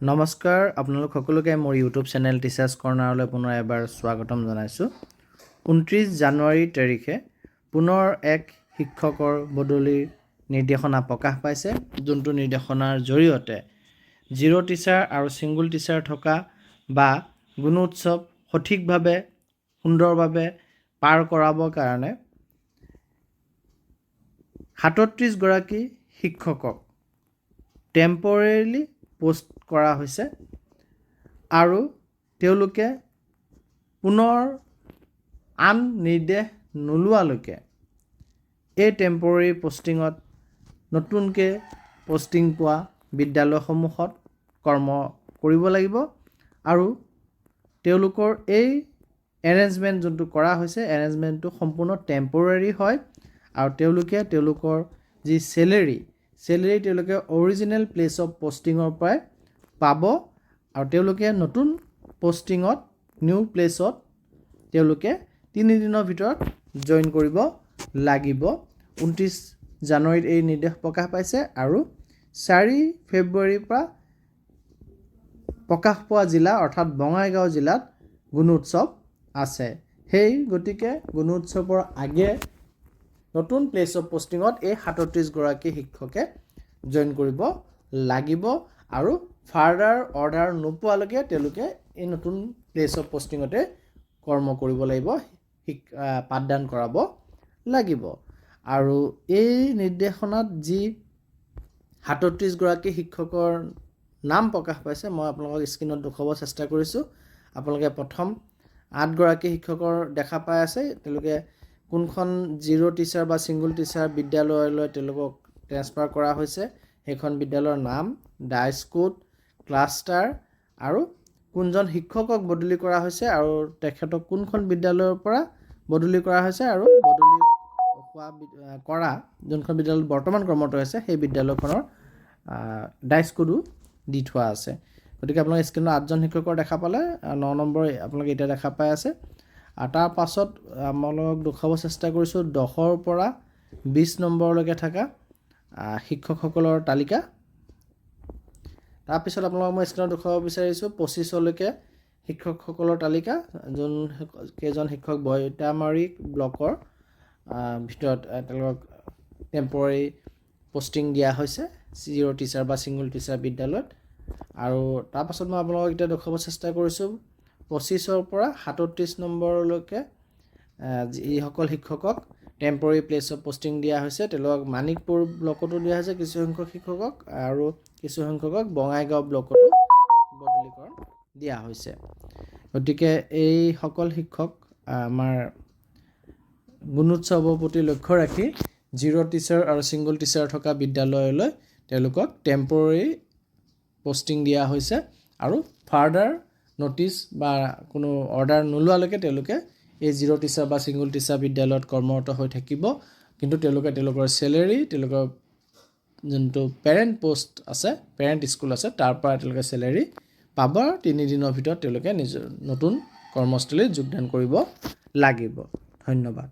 নমস্কাৰ আপোনালোক সকলোকে মোৰ ইউটিউব চেনেল টিচাৰ্ছ কৰ্ণাৰলৈ পুনৰ এবাৰ স্বাগতম জনাইছোঁ। 29 জানুৱাৰী তাৰিখে পুনৰ এক শিক্ষকৰ বদলিৰ নিৰ্দেশনা প্ৰকাশ পাইছে, যোনটো নিৰ্দেশনাৰ জৰিয়তে জিৰ' টিচাৰ আৰু ছিংগুল টিচাৰ থকা বা গুণোৎসৱ সঠিকভাৱে সুন্দৰভাৱে পাৰ কৰাবৰ কাৰণে 37 গৰাকী শিক্ষকক টেম্পৰেৰীলি পোষ্ট কৰা হৈছে আৰু তেওঁলোকে পুনৰ আন নিৰ্দেশ নোলোৱালৈকে এই টেম্পৰেৰী পষ্টিঙত নতুনকৈ পষ্টিং পোৱা বিদ্যালয়সমূহত কৰ্ম কৰিব লাগিব আৰু তেওঁলোকৰ এই এৰেঞ্জমেণ্ট যোনটো কৰা হৈছে এৰেঞ্জমেণ্টটো সম্পূৰ্ণ টেম্পৰেৰী হয় আৰু তেওঁলোকে তেওঁলোকৰ যি চেলেৰি তেওঁলোকে অৰিজিনেল প্লেচ অফ পষ্টিঙৰ পৰাই পাব আৰু তেওঁলোকে নতুন পষ্টিঙত নিউ প্লেচত তেওঁলোকে 3 দিনৰ ভিতৰত জইন কৰিব লাগিব। 29 জানুৱাৰীত এই নিৰ্দেশ প্ৰকাশ পাইছে আৰু 4 ফেব্ৰুৱাৰীৰ পৰা প্ৰকাশ পোৱা জিলা অৰ্থাৎ বঙাইগাঁও জিলাত গুণোৎসৱ আছে। সেই গতিকে গুণোৎসৱৰ আগে নতুন প্লেচ অফ পষ্টিঙত এই 37 গৰাকী শিক্ষকে জইন কৰিব লাগিব আৰু ফাৰ্ডাৰ অৰ্ডাৰ নোপোৱালৈকে তেওঁলোকে এই নতুন প্লেচ অফ পষ্টিঙতে কৰ্ম কৰিব লাগিব, পাঠদান কৰাব লাগিব। আৰু এই নিৰ্দেশনাত যি 37 গৰাকী শিক্ষকৰ নাম প্ৰকাশ পাইছে মই আপোনালোকক স্ক্ৰীণত দেখুৱাব চেষ্টা কৰিছোঁ। আপোনালোকে প্ৰথম 8 গৰাকী শিক্ষকৰ দেখা পাই আছে, তেওঁলোকে কোনখন জিৰ' টিচাৰ বা ছিংগুল টিচাৰ বিদ্যালয়লৈ তেওঁলোকক ট্ৰেন্সফাৰ কৰা হৈছে সেইখন বিদ্যালয়ৰ নাম, ডাইচ কোড, ক্লাষ্টাৰ আৰু কোনজন শিক্ষকক বদলি কৰা হৈছে আৰু তেখেতক কোনখন বিদ্যালয়ৰ পৰা বদলি কৰা হৈছে আৰু বদলি কৰা যোনখন বিদ্যালয়ত বৰ্তমান কৰ্মৰত হৈছে সেই বিদ্যালয়খনৰ ডাইচ কোডো দি থোৱা আছে। গতিকে আপোনালোকে স্ক্ৰীণত 8জন শিক্ষকৰ দেখা পালে, 9 নম্বৰ আপোনালোকে এতিয়া দেখা পাই আছে। আৰু তাৰ পাছত আপোনালোকক দেখুৱাব চেষ্টা কৰিছোঁ 10ৰ পৰা 20 নম্বৰলৈকে থকা শিক্ষকসকলৰ তালিকা। তাৰপিছত আপোনালোকক মই স্ক্ৰীণত দেখুৱাব বিচাৰিছোঁ 25লৈকে শিক্ষকসকলৰ তালিকা, যোন কেইজন শিক্ষক বৈতামাৰী ব্লকৰ ভিতৰত তেওঁলোকক টেম্পৰেৰী পষ্টিং দিয়া হৈছে জিৰ' টিচাৰ বা ছিংগুল টিচাৰ বিদ্যালয়ত। আৰু তাৰপাছত মই আপোনালোকক এতিয়া দেখুৱাব চেষ্টা কৰিছোঁ 25ৰ পৰা 37 নম্বৰলৈকে যিসকল শিক্ষকক টেম্পৰেৰী প্লেচ অফ পষ্টিং দিয়া হৈছে তেওঁলোকক মানিকপুৰ ব্লকতো দিয়া হৈছে কিছু সংখ্যক শিক্ষকক আৰু কিছু সংখ্যকক বঙাইগাঁও ব্লকতো বদলীকৰণ দিয়া হৈছে। গতিকে এইসকল শিক্ষক আমাৰ গুণোৎসৱৰ প্ৰতি লক্ষ্য ৰাখি জিৰ' টিচাৰ আৰু ছিংগুল টিচাৰ থকা বিদ্যালয়লৈ তেওঁলোকক টেম্পৰেৰী পষ্টিং দিয়া হৈছে আৰু ফাৰ্ডাৰ ন'টিছ বা কোনো অৰ্ডাৰ নোলোৱালৈকে তেওঁলোকে এই জিৰ' টিচাৰ বা ছিংগুল টিচাৰ বিদ্যালয়ত কৰ্মৰত হৈ থাকিব। কিন্তু তেওঁলোকে তেওঁলোকৰ চেলেৰি তেওঁলোকৰ যোনটো পেৰেণ্ট পষ্ট আছে পেৰেণ্ট স্কুল আছে তাৰ পৰা তেওঁলোকে চেলেৰি পাব। 3 দিনৰ ভিতৰত তেওঁলোকে নিজৰ নতুন কৰ্মস্থলীত যোগদান কৰিব লাগিব। ধন্যবাদ।